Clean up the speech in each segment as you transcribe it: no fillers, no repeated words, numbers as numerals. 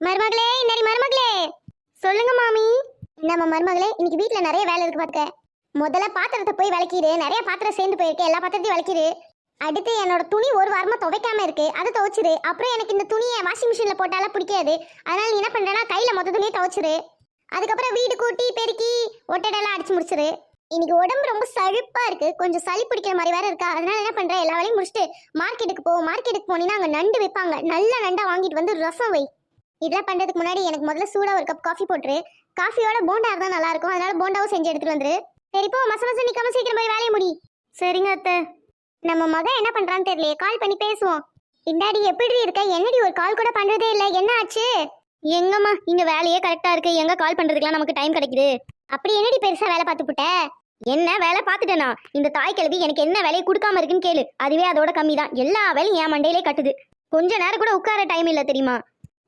மருமகளே, இன்னாடி மருமகளே. சொல்லுங்க மாமி. நம்ம மருமகளே, இன்னைக்கு வீட்ல நிறைய வேலை இருக்கு பாத்துக்க. முதல்ல பாத்திரத்தை போய் விளக்கிடு. நிறைய பாத்திரம் சேர்ந்து போயிருக்கு, எல்லா பாத்திரத்தையும் விளக்கிடு. அடுத்து என்னோட துணி ஒரு வாரமா துவைக்காம இருக்கு, அதை துவைச்சிரு. அப்புறம் எனக்கு இந்த துணியை வாஷிங் மிஷின்ல போட்டாலாம் பிடிக்காது, அதனால நீ என்ன பண்றேன்னா கையில மொத்த துணியை துவைச்சிரு. அதுக்கப்புறம் வீடு கூட்டி பெருக்கி ஒட்டடெல்லாம் அடிச்சு முடிச்சிரு. இன்னைக்கு உடம்பு ரொம்ப சளிப்பா இருக்கு, கொஞ்சம் சளி பிடிக்கிற மாதிரி வேற இருக்கா, அதனால என்ன பண்ற, எல்லா வேலையும் முடிச்சுட்டு மார்க்கெட்டுக்கு போ. மார்க்கெட்டுக்கு போனீங்கன்னா அங்க நண்டு வைப்பாங்க, நல்ல நண்டா வாங்கிட்டு வந்து ரசம் வை. இதெல்லாம் பண்றதுக்கு முன்னாடி எனக்கு முதல்ல சூடா ஒரு கப் காஃபி போட்டுரு. காஃபியோட போண்டா இருந்தா நல்லா இருக்கும், அதனால போண்டாவும் செஞ்சு எடுத்துட்டு வந்துரு. சரி போ, மச மச நிக்காம சீக்கிரம் போய் வேலையை முடி. சரிங்க அத்தை. நம்ம மகன் என்ன பண்றான்னு தெரியலையே, கால் பண்ணி பேசுவோம். இந்தாடி எப்படி இருக்க? என்னடி ஒரு கால் கூட பண்றதே இல்ல, என்ன ஆச்சு? எங்கம்மா இங்க வேலையே கரெக்டா இருக்கு, எங்க கால் பண்றதுக்குலாம் நமக்கு டைம் கிடைக்குது. அப்படி என்னடி பெருசா வேலை பார்த்து புட்ட? என்ன வேலை பார்த்துட்டேனா? இந்த தாய் கிழவி எனக்கு என்ன வேலையை கொடுக்காம இருக்குன்னு கேளு, அதுவே அதோட கம்மி தான். எல்லா வேலையும் என் மண்டையிலே கட்டுது. கொஞ்ச நேரம் கூட உட்கார டைம் இல்ல தெரியுமா?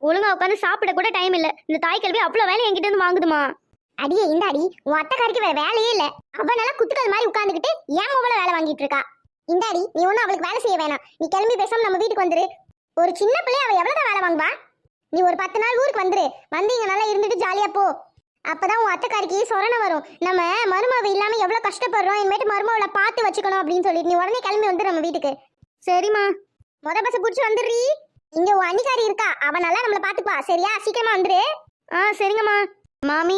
ஒழுங்கா உட்காந்து சாப்பிட கூட டைம் இல்ல. இந்த தாய் கிழவி அவ்வளவு வேலை என்கிட்ட இருந்து வாங்குதுமா. அடியே இந்த அடி, உன் அத்தைக்காரிக்கு வேற வேலையே இல்ல, அவனால குத்துக்கள் மாதிரி உட்காந்துக்கிட்டு ஏன் மூவல வேலை வாங்கிட்டு இருக்கா. இந்தாடி, நீ ஒன்னும் அவளுக்கு வேலை செய்ய வேணாம், நீ கிளம்பி பேசாம நம்ம வீட்டுக்கு வந்துரு. ஒரு சின்ன பிள்ளை அவ எவ்வளவுதான் வேலை வாங்குவா? நீ ஒரு 10 நாள் ஊருக்கு வந்துரு, வந்து இங்க நல்லா இருந்துட்டு ஜாலியா போ. அப்பதான் உன் அத்தைக்காரிக்கு சொரணை வரும். நம்ம மருமவ இல்லாம எவ்வளவு கஷ்டப்படுறோம், இனிமேட்டு மருமவளை பார்த்து வச்சுக்கணும் அப்படின்னு சொல்லிட்டு நீ உடனே கிளம்பி வந்து நம்ம வீட்டுக்கு. சரிம்மா. பஸ் புடிச்சு வந்துடுறீ. இங்க உன் அன்னிக்காரி இருக்கா, அவ நல்லா நம்மள பாத்துக்குவா, சரியா? சீக்கிரமா வந்துரு. சரிங்கம்மா. மாமி.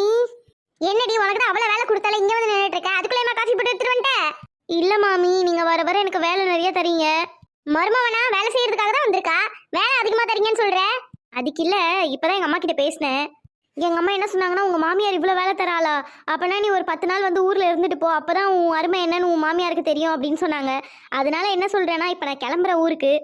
என்னடி உனக்கு தான் அவ்வளவு வேலை கொடுத்தால இங்க வந்து நின்னுட்டு இருக்க, அதுக்குள்ள காஃபி போட்டு எடுத்துட்டு வந்துட்ட? இல்ல மாமி, நீங்க வர வர எனக்கு வேலை நிறைய தரீங்க. மருமவனா வேலை செய்யறதுக்காக தான் வந்திருக்கா, வேலை அதிகமா தரீங்கன்னு சொல்ற? அதுக்கு இல்ல, இப்பதான் எங்க அம்மா கிட்ட பேசினேன். எங்க அம்மா என்ன சொன்னாங்கன்னா, உங்க மாமியார் இவ்வளவு வேலை தராளா, அப்பனா நீ ஒரு 10 நாள் வந்து ஊர்ல இருந்துட்டு போ, அப்பதான் உன் அருமை என்னன்னு உன் மாமியாருக்கு தெரியும் அப்படின்னு சொன்னாங்க. அதனால என்ன சொல்றேன்னா, இப்ப நான் கிளம்புற ஊருக்கு.